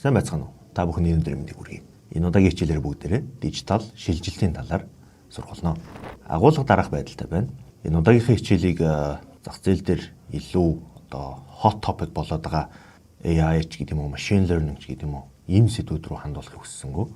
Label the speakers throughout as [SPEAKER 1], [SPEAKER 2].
[SPEAKER 1] Сайн байцгаана уу? Та бүхний өндөр мэндийг хүргэе. Энэ удаагийн хичээлээр бүгдээрээ дижитал шилжилтийн талаар сургална. Агуулга дараах байдалтай байна. Энэ удаагийнхаа хичээлийг зах зээл дээр илүү hot topic болоод байгаа AI ч гэдэг юм уу, machine learning ч гэдэг юм уу, ийм сэдвүүд рүү хандуулахыг хүссэнгүү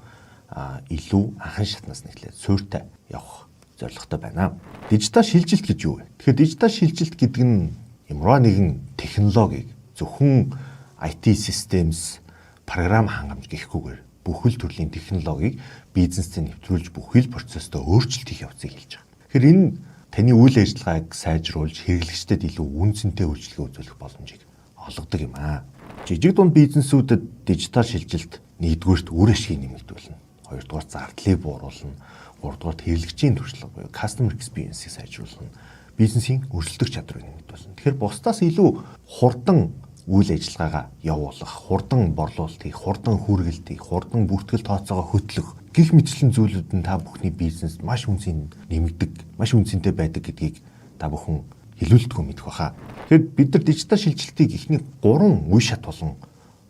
[SPEAKER 1] илүү анхан шатнаас нэхлээд суурьтай явах зорилготой байна. Дижитал шилжилт гэж юу вэ? Тэгэхээр дижитал шилжилт гэдэг нь ямар нэгэн технологиг зөвхөн IT systems, програм хангамж гэхгүйгээр бүхэл төрлийн технологиг бизнесд нэвтрүүлж бүхэл процесстой өөрчлөлт хийх явцыг хэлж байгаа. Тэгэхээр энэ таны үйл ажиллагааг сайжруулж хэрэглэгчдэд илүү үнцэнтэй үйлчилгээ үзүүлэх боломжийг олгодог юм аа. Жижиг дунд бизнесүүдэд дижитал шилжилт нэгдүгээрт үр ашгийг нэмэгдүүлнэ, хоёрдугаар зардлыг бууруулна, гуравдугаар хэрэглэгчийн туршлага буюу customer experience-ийг сайжруулна, бизнесийн өрсөлдөх чадварыг нэмэгдүүлнэ. Тэгэхээр бусдаас илүү хурдан үйл ажиллагаагаа явуулах, хурдан борлуулалт хийх, хурдан хүргэлт хийх, хурдан бүртгэл тооцоогоо хөтлөх гэх мэтчлэн зүйлүүд нь та бүхний бизнест маш үнцэн нэмэгдэг, маш үнцэнтэй байдаг гэдгийг та бүхэн хэлүүлдэггүй мэдэх баха. Тэгэхээр бид нар дижитал шилжилтийг эхний 3 үе шат болон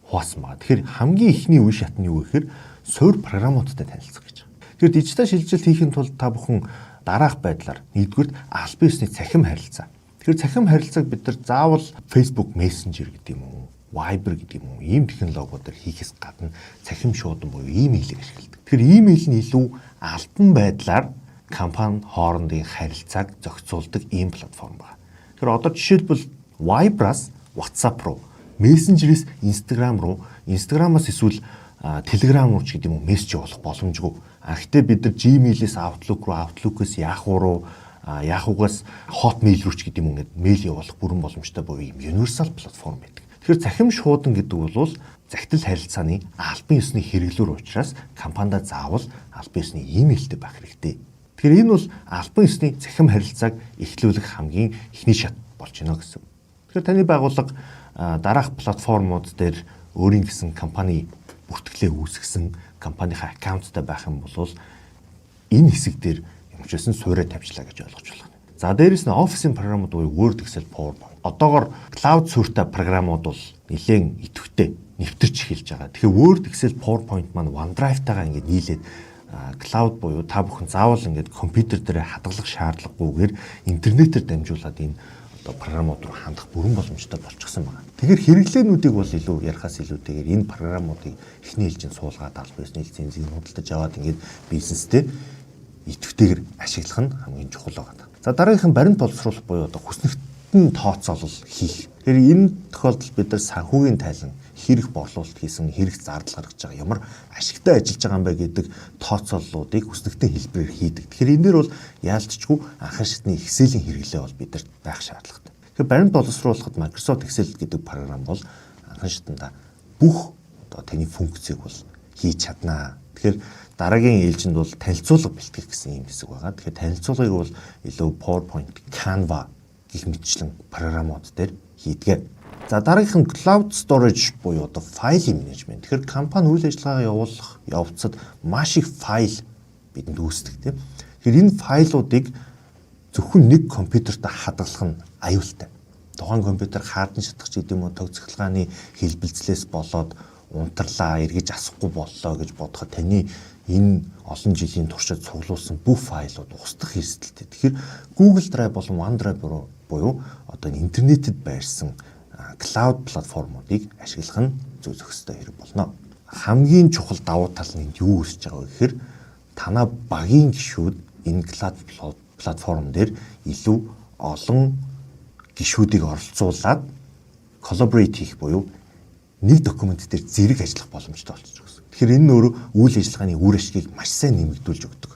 [SPEAKER 1] хуваасан байна. Тэгэхээр хамгийн эхний үе шат нь юу гэхээр суурь програмуудтай танилцах гэж. Тэгэхээр дижитал шилжилт хийхин тулд та бүхэн дараах байдлаар нэгдүгээр албан ёсны цахим харилцаа. Тэгэхээр цахим харилцааг бид нар заавал Facebook Messenger гэдэг юм уу, Viber гэдэг юм уу, ийм технологиудаар хийхээс гадна цахим шуудан буюу имэйлийг ашигладаг. Тэгэхээр имэйл нь илүү албан байдлаар компани хоорондын харилцааг зохицуулдаг ийм платформ байна. Тэгэхээр одоо жишээлбэл Viber-аас WhatsApp руу, Messenger-ээс Instagram руу, Instagram-аас эсвэл Telegram руу ч гэдэг юм уу мессеж явуулах боломжгүй. Гэхдээ бид нар Gmail-ээс Outlook руу, Outlook-ээс Yahoo руу, Yahoo-гаас Hotmail руу ч гэдэг юм ингээд мэйл явуулах бүрэн боломжтой буюу юм universal платформ байдаг. Тэгэхээр захим шуудан гэдэг бол захидал харилцааны албан ёсны хэрэглүүр учраас компанидаа заавал албан ёсны имэйлтэй байх хэрэгтэй. Тэгэхээр энэ бол албан ёсны захим харилцааг эхлүүлэх хамгийн эхний шат болж байна гэсэн. Тэгэхээр таны байгууллага дараах платформуд дээр өөрийн гэсэн компани бүртгэлээ үүсгэсэн компанийнхаа аккаунттай байх юм бол энэ хэсэг дээр юмчсан суурь тавьчлаа гэж ойлгож байна. За дээрэс нь офисын програмууд буюу Word, Excel, PowerPoint. Одоогоор cloud суурьтай програмууд бол нэлээд идэвхтэй нэвтэрч эхэлж байгаа. Тэгэхээр Word, Excel, PowerPoint маань OneDrive-тайгаа ингээд нийлээд cloud буюу та бүхэн заавал ингээд компьютер дээр хадгалах шаардлагагүйгээр интернетээр дамжуулаад энэ програмууд руу хандах бүрэн боломжтой болчихсон байна. Тэгэхээр хэрэглээнүүдийг бол илүү ярихаас илүүтэйгээр энэ програмуудыг эхний ээлжинд суулгаад албан ёсны лицензийг худалдаж аваад ингээд бизнестэй идэвхтэйгээр ашиглах нь хамгийн чухал байна. За дараагийнх нь баримт боловсруулах буюу хүснэгтэн тооцоолол хийх. Тэгэхээр энэ тохиолдолд бид нар санхүүгийн тайлан хэрэг борлуулалт хийсэн, хэрэг зардал гаргаж байгаа, ямар ашигтай ажиллаж байгаа юм бэ гэдэг тооцооллуудыг хүснэгтэн хэлбэрээр хийдэг. Тэгэхээр энэ дээр бол яалтчгүй анхан шатны Excel-ийн хэрэглээ бол бидэрт байх шаардлагатай. Тэгэхээр баримт боловсруулахад Microsoft Excel гэдэг програм бол анхан шатанда бүх таны функцийг бол хийж чаднаа. Тэгэхээр дараагийн ээлжинд бол танилцуулга бэлтгэх гэсэн юм хэсэг байгаа. Тэгэхээр танилцуулгыг бол илүү PowerPoint, Canva гэх мэтчлэн програмууд дээр хийдэг. За дараагийнх нь cloud storage буюу файлын менежмент. Тэгэхээр компани үйл ажиллагаагаа явуулах явцад маш их файл бидэнд үүсдэг тийм. Тэгэхээр энэ файлуудыг зөвхөн нэг компьютерт хадгалах нь аюултай. Тухайн компьютер хаадан шатах ч гэдэм үү, тог цахилгааны хэлбэлцлээс болоод унтарлаа, эргэж асахгүй боллоо гэж бодоход таны энэ олон жилийн туршид цуглуулсан бүх файлууд устдах эрсдэлтэй. Тэгэхээр Google Drive болон OneDrive буюу одоо интернетэд байрсан cloud платформуудыг ашиглах нь зөв зөвхөстэй хэрэг болно. Хамгийн чухал давуу тал нь юу үүсэж байгаа вэ гэхээр танаа багийн гишүүд энэ cloud платформ дээр илүү олон гишүүдийг оролцуулаад collaborate хийх буюу нэг документ дээр зэрэг ажиллах боломжтой болчихж байгаа. Тэгэхээр энэ нь өөрөө үйл ажиллагааны үр ашгийг маш сайн нэмэгдүүлж өгдөг.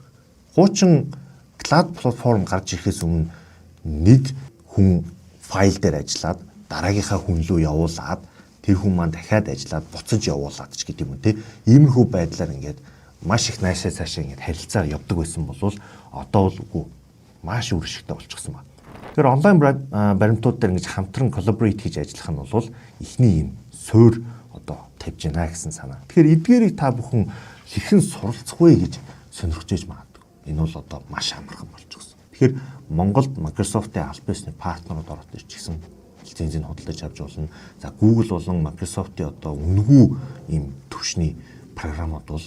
[SPEAKER 1] Хуучин cloud платформ гарч ирэхээс өмнө нэг хүн файл дээр ажиллаад дараагийнхаа хүн рүү явуулаад тэр хүн маань дахиад ажиллаад буцаж явуулаад ч гэдэг юм те. Иймэрхүү байдлаар ингээд маш их наашаа цаашаа ингээд харилцаа явдаг байсан бол одоо бол үгүй маш үр ашигтай болчихсон байна. Тэгэхээр онлайн баримтууд дээр ингэж хамтран collaborate хийж ажиллах нь бол эхний юм суурь одоо тавьж гинэ гэсэн санаа. Тэгэхээр эдгээрийг та бүхэн хэрхэн суралцах вэ гэж сонирхож иж магадгүй. Энэ бол одоо маш амархан болчихсон. Тэгэхээр Монголд Microsoft-ийн албан ёсны партнерууд ороод ирчихсэн. лицензийг худалдаж авч болно. За Google болон Microsoft-ийн одоо үнэгүй ийм түвшний програмууд бол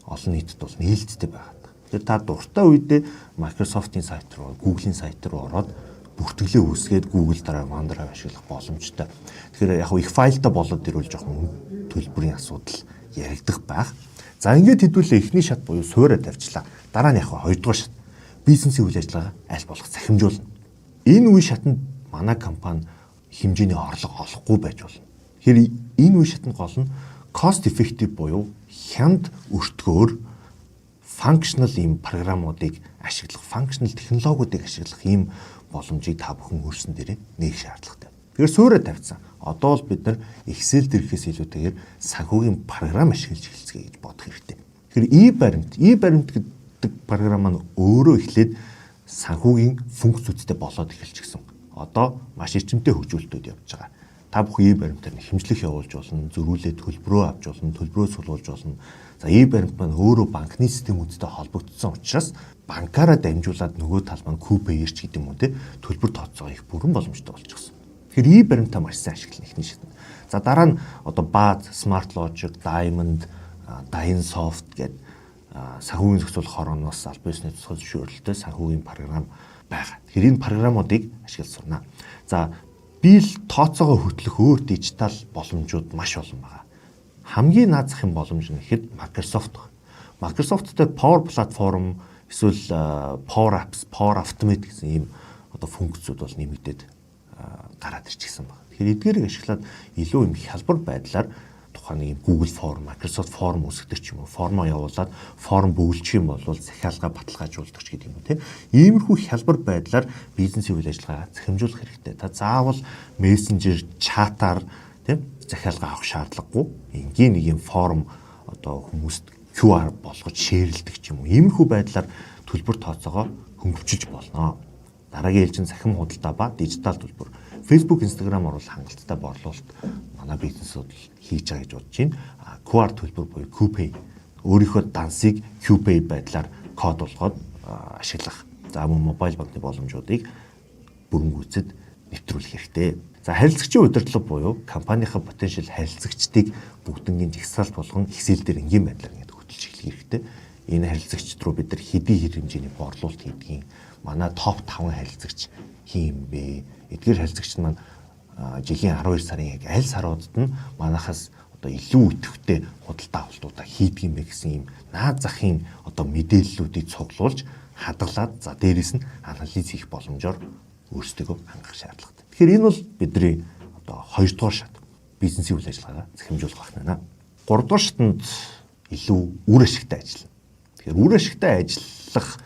[SPEAKER 1] олон нийтэд бол нээлттэй байгаа. Тэгэхээр та дуртай үедээ Microsoft-ийн сайт руу, Google-ийн сайт руу ороод бүртгэлээ үүсгээд Google дараа OneDrive ашиглах боломжтой. Тэгэхээр яг их файлтай болоод ирвэл жоохон төлбөрийн асуудал яригдах байх. За ингээд хэдүүлээ эхний шат буюу суурьа тавьчлаа. Дараа нь яг хоёрдугаар шат бизнесийн үйл ажиллагаа аль болох захимжуулна. Энэ үе шатанд манай компани хэмжээний орлого олохгүй байж болно. Тэгэхээр энэ үе шатнд гол нь cost effective буюу хямд өртгөөр functional ийм програмуудыг ашиглах, functional технологиудыг ашиглах ийм боломжийг та бүхэн өөрсөн дээрээ нээх шаардлагатай. Тэгэхээр суурьа тавьсан. Одоо бол бид нар Excel дээрхээс илүүтэйгээр санхүүгийн програм ашиглаж эхэлцгээе гэж бодох хэрэгтэй. Тэгэхээр e-баримт гэдэг програм маань өөрөө эхлээд санхүүгийн функц үзтэй болоод эхэлчихсэн. Одоо маш эрчимтэй хөгжүүлэлтүүд явж байгаа. Та бүхэн e-баримтаар хэмжлэх явуулж болно, зөрүүлээ төлбөрөө авч болно, төлбөрөө суулгуулж болно. За e-баримт маань өөрөө банкны системүүдтэй холбогдсон учраас банкаараа дамжуулаад нөгөө тал маань Q-Payer-ч гэдэг юм уу те төлбөр тооцоогоо их бүрэн боломжтой болчихсон. Тэгэхээр e-баримтаа маш сайн ашиглана эхний шатнд. За дараа нь одоо Baz, Smart Logic, Diamond, Dynsoft гэдэг санхүүгийн зохицуулах хорооноос албан ёсны тусгай зөвшөөрлөлтөй санхүүгийн програм байгаа. Тэгэхээр энэ програмуудыг ашиглаж сурна. За биел тооцоогоо хөтлөх өөр дижитал боломжууд маш олон байгаа. Хамгийн наад зах юм боломж нь ихэд Microsoft. Microsoft-тэй Power Platform эсвэл Power Apps, Power Automate гэсэн ийм одоо функцүүд бол нэмэгдээд гараад ирчихсэн байна. Тэгэхээр эдгээрийг ашиглаад илүү юм хялбар байдлаар тухайн нэг Google Form, Microsoft Form үүсгдэг ч юм уу, формоо явуулаад форм бөглчих юм бол захиалга баталгаажуулдаг ч гэдэг юм те. Иймэрхүү хялбар байдлаар бизнесийн үйл ажиллагаа захимжуулах хэрэгтэй. Та заавал мессенжер, чатаар тийм захиалга авах шаардлагагүй. Энгийн нэг юм форм одоо хүмүүст QR болгож шеэрлдэг ч юм уу. Иймэрхүү байдлаар төлбөр тооцоогоо хөнгөвчилж болно. Дараагийн ээлжин захим худалдаа ба дижитал төлбөр. Facebook, Instagram орвол хангалттай борлуулалт манай бизнесүүд хийж байгаа гэж бодож байна. QR төлбөр буюу Q-Pay өөрийнхөө дансыг Q-Pay байдлаар код болгоод ашиглах. За мөн мобайл банкны боломжуудыг бүрэн гүйцэд нэвтрүүлэх хэрэгтэй. За харилцагчийн удирдлага буюу компанийнхаа потенциал харилцагчдыг бүгднгийн жагсаалт болгон Excel дээр энгийн байдлаар ингээд хөтлж эхлэх хэрэгтэй. Энэ харилцагчд руу бид нар хэдий хэр хэмжээний борлуулалт хийдгийг манай топ 5 харилцагч хин бэ? Эдгээр харилцагчид маань жилийн 12 сарын яг аль саруудад нь манайхаас одоо илүү идэвхтэй худалдаа авалтуудаа хийдэг юм бэ гэсэн ийм наад захын одоо мэдээллүүдийг цуглуулж хадгалаад за дээрэс нь анализ хийх боломжоор өөрсдөө хангах шаардлагатай. Тэгэхээр энэ бол бидний одоо 2 дугаар шат бизнесийн үйл ажиллагаагаа захимжуулах байна. 3 дугаар шатанд илүү үр ашигтай ажиллана. Тэгэхээр үр ашигтай ажиллах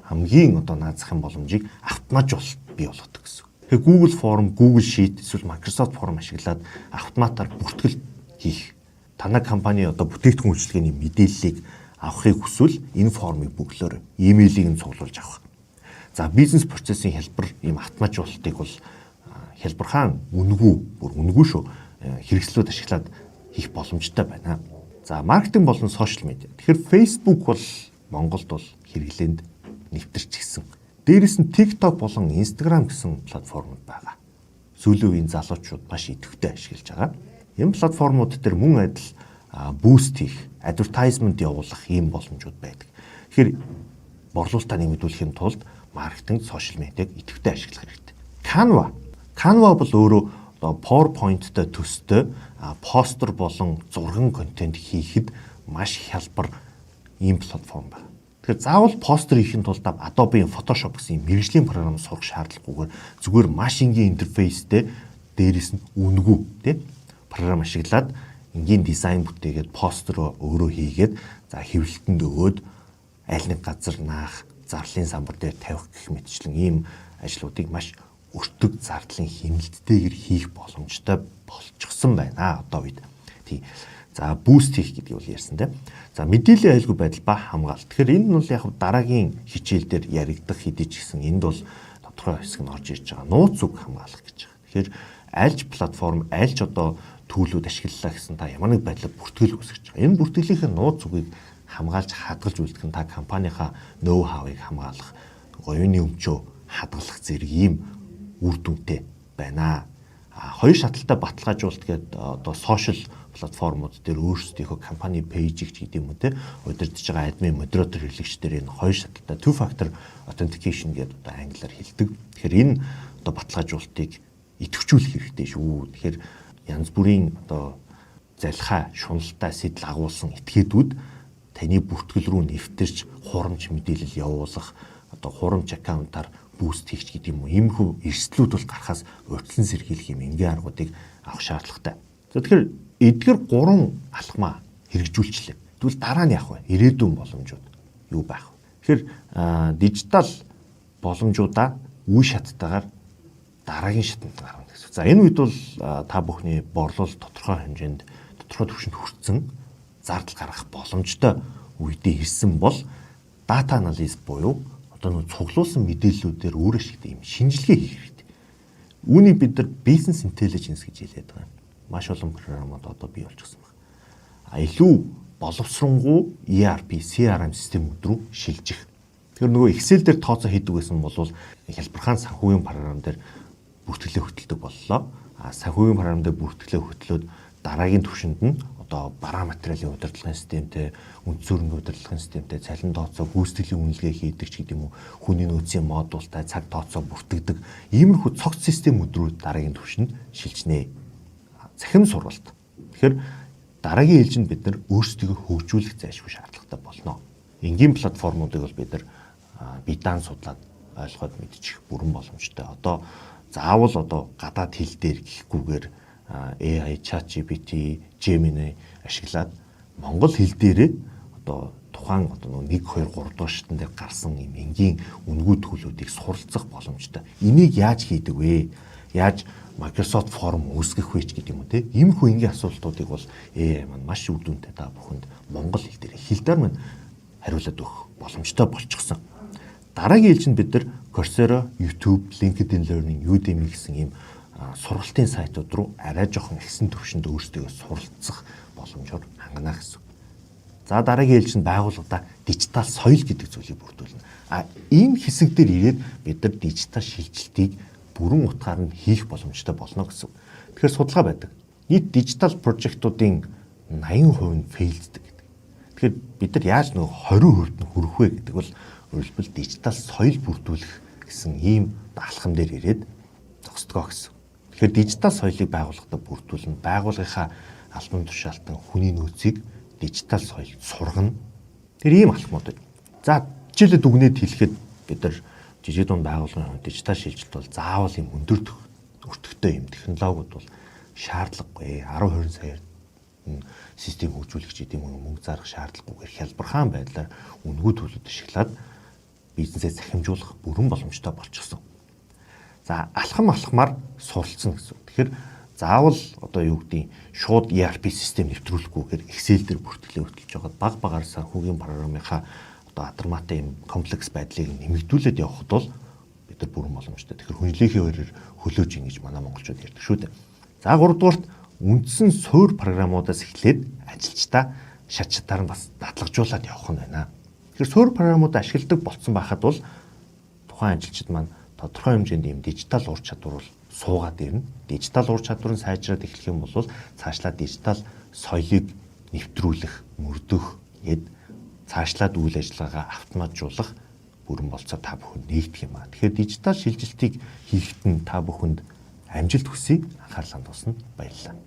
[SPEAKER 1] хамгийн одоо наад захын боломжийг автоматжуулалт бий болгодог гэсэн. Тэгэхээр Google Form, Google Sheet эсвэл Microsoft Form ашиглаад автоматар бүртгэл хийх. Танай компани одоо бүтээгдэхүүн үйлчилгээний мэдээллийг авахыг хүсвэл энэ формыг бөглөөр имэйлийг нь цуглуулж авах. За бизнес процессын хялбар ийм автоматжуулалтыг бол хялбархан үнэгүй шүү хэрэгслүүд ашиглаад хийх боломжтой байна. За маркетинг болон сошиал медиа. Тэгэхээр Facebook бол Монголд бол хэрэглээнд нэвтэрчихсэн. Дээрээс нь TikTok болон Instagram гэсэн платформуд байгаа. Сүүлийн үеийн залуучууд маш идэвхтэй ашиглаж байгаа. Энэ платформуд дээр мөн адил буст хийх, advertisement явуулах ийм боломжууд байдаг. Тэгэхээр борлуулалтаа нэмэгдүүлэхийн тулд маркетинг, сошиал медиаг идэвхтэй ашиглах хэрэгтэй. Canva бол өөрөө PowerPoint-тэй төстэй постэр болон зурган контент хийхэд маш хялбар ийм платформ байна. Тэгэхээр заавал постэр хийхин тулд Adobe Photoshop гэсэн мэргэжлийн програм сурах шаардлагагүйгээр зүгээр маш энгийн интерфейстэй дээрээс нь үнэгүй тийм програм ашиглаад энгийн дизайн бүтээгээд постэр өөрөө хийгээд за хэвлэлтэнд өгөөд аль нэг газар наах, зарлалын самбар дээр тавих гэх мэтчлэн ийм ажлуудыг маш өртөг зардлын хяналттэйгээр хийх боломжтой болчихсон байна одоо үед. Тийм. За буст хийх гэдгийг бол ярьсан тийм. За мэдээллийн аюулгүй байдал ба хамгаалалт. Тэгэхээр энэ нь бол яг дараагийн хичээлдэр яригдах хэдий ч гэсэн энд бол тодорхой хэсэг нь орж ирж байгаа. Нууц үг хамгаалах гэж байгаа. Тэгэхээр альж платформ, альж одоо төлөвлөд ашиглалаа гэсэн та ямар нэг байдлаар бүртгэл үүсгэж байгаа. Энэ бүртгэлийнхээ нууц үгийг хамгаалж хадгалж үлдэх нь та компанийнхаа ноу хавыг хамгаалах, оюуны өмчөө хадгалах зэрэг ийм үр дүнтэй байна. Хоёр шаталтай баталгаажуулалт гэдэг одоо сошиал платформуд дээр өөрсдийнхөө компани пэйжийг ч гэдэг юм уу те удирдах байгаа админ модератор хэрэглэгчдэр энэ хоёр шаталтай two factor authentication гэдэг одоо англиар хэлдэг. Тэгэхээр энэ одоо баталгаажуулалтыг идэвхжүүлэх хэрэгтэй шүү. Тэгэхээр янз бүрийн одоо залхаа, шуналтай сэтэл агуулсан этгээдүүд таны бүртгэл рүү нэвтэрч хурамч мэдээлэл явуулах, одоо хурамч аккаунтаар буст хийх гэдэг юм уу. Иймэрхүү эрсдлүүд бол гарахаас урьдчилан сэргийлэх юм энгийн аргуудыг авах шаардлагатай. За тэгэхээр эдгээр 3 алхмаа хэрэгжүүлчлээ. Тэгвэл дараа нь яах вэ? Ирээдүйн боломжууд юу байх вэ? Тэгэхээр дижитал боломжуудаа үе шаттайгаар дараагийн шатанд гарна гэсэн. За энэ үед бол та бүхний борлуулалт тодорхой хэмжээнд тодорхой түвшинд хүрсэн зардал гаргах боломжтой үедээ ирсэн бол дата анализ буюу одоо нөө цуглуулсан мэдээллүүдээр өөрөө шигтэй юм шинжилгээ хийх хэрэгтэй. Үүнийг бид нар бизнес интеллиженс гэж хэлээд байгаа юм. Маш олон програмууд одоо бий болчихсон байна. Илүү боловсронгуй ERP, CRM системүүд рүү шилжих. Тэгэхээр нөгөө Excel дээр тооцоо хийдэг байсан бол хялбархан санхүүгийн програм дээр бүртгэлээ хөтэлдэг боллоо. Санхүүгийн програм дээр бүртгэлээ хөтлөөд дараагийн түвшинд нь одоо бараа материалын удирдлагын системтэй, үндсөрийн удирдлагын системтэй, цалин тооцоо, гүйцэтгэлийн үнэлгээ хийдэг ч гэдэм үү, хүний нөөцийн модултай цаг тооцоо бүртгэдэг иймэрхүү цогц системүүд рүү дараагийн түвшинд шилжнэ. Цахим сургалт. Тэгэхээр дараагийн ээлжинд бид нар өөрсдийгөө хөгжүүлэх зайлшгүй шаардлагатай болно. Энгийн платформуудыг бол бид нар биедан судлаад ойлгоод мэдчих бүрэн боломжтой. Одоо заавал одоо гадаад хэл дээр гэхгүйгээр AI, ChatGPT, Gemini ашиглаад монгол хэл дээрээ одоо тухайн одоо 1 2 3 дугаар шатн дээр гарсан юм энгийн үнгүй төлөвүүдийг суралцах боломжтой. Энийг яаж хийдэг вэ? Яаж Microsoft Form үүсгэх вэ гэдэг юм уу те? Иймэрхүү энгийн асуултуудыг бол AI маань маш үр дүнтэй та бүхэнд монгол хэл дээр хэлдээр маань хариулаад өгөх боломжтой болчихсон. Дараагийн ээлжинд бид нар Coursera, YouTube, LinkedIn Learning, Udemy гэсэн ийм сургалтын сайтууд руу арай жоохон ихсэн төвшөнд өөрсдөө суралцах боломжоор хангана гэсэн. За дараагийн ээлжинд байгууллагада дижитал соёл гэдэг зүйлийг бүрдүүлнэ. Энэ хэсэг дээр ирээд бид нар дижитал шилжилтийг бүрэн утгаар нь хийх боломжтой болно гэсэн. Тэгэхээр судалгаа байдаг. Нийт дижитал прожектуудын 80% нь фейлддэг гэдэг. Тэгэхээр бид нар яаж нөгөө 20% нь хүрэх вэ гэдэг бол өөрөлдвөл дижитал соёл бүрдүүлэх гэсэн ийм алхам дээр ирээд зогсдгоо гэсэн. Тэгэхээр дижитал соёлыг байгууллагад бүрдүүлнэ. Байгууллагынхаа албан тушаалтан хүний нөөцийг дижитал соёл сургана. Тэр ийм алхмууд байна. За жишээлбэл дүгнээд хэлэхэд бид нар жижиг дунд байгууллагын дижитал шилжилт бол заавал юм өндөр өртөгтэй юм технологиуд бол шаардлагагүй. 10-20 саяар систем хөгжүүлэгч гэдэг юм мөнгө зарах шаардлагагүйгээр хялбархан байдлаар үнэгүй төлөвлөлт ашиглаад бизнесээ захимжуулах бүрэн боломжтой болчихсон. За алхамаар суралцсан гэсэн. Тэгэхээр заавал одоо юу гэдгийг шууд ERP систем нэвтрүүлэхгүйгээр Excel дээр бүртгэлээ хөтөлж байгаа баг багаар санхүүгийн програмынхаа одоо адармаатай юм комплекс байдлыг нэмэгдүүлээд явхад бол бид нар бүрэн боломжтой. Тэгэхээр хүнлэхийн хоёроор хөлөөж ингэж манай монголчууд ярьдаг шүү дээ. За 3 дугаарт үндсэн суур програмуудаас эхлээд ажилчдаа шат шатаар нь бас датлагжуулаад явах нь байна. Тэгэхээр суур програмуудаа ашигладаг болсон байхад бол тухайн ажилчид маань тодорхой хэмжээнд ийм дижитал ур чадвар бол суугаад ирнэ. Дижитал ур чадвар нь сайжраад эхлэх юм бол цаашлаа дижитал соёлыг нэвтрүүлэх, мөрдөх гээд цаашлаад үйл ажиллагаагаа автоматжуулах бүрэн болцоо та бүхэнд нэгдэх юм аа. Тэгэхээр дижитал шилжилтийг хийхэд нь та бүхэнд амжилт хүсье. Анхаарлаа хандуулсанд баярлалаа.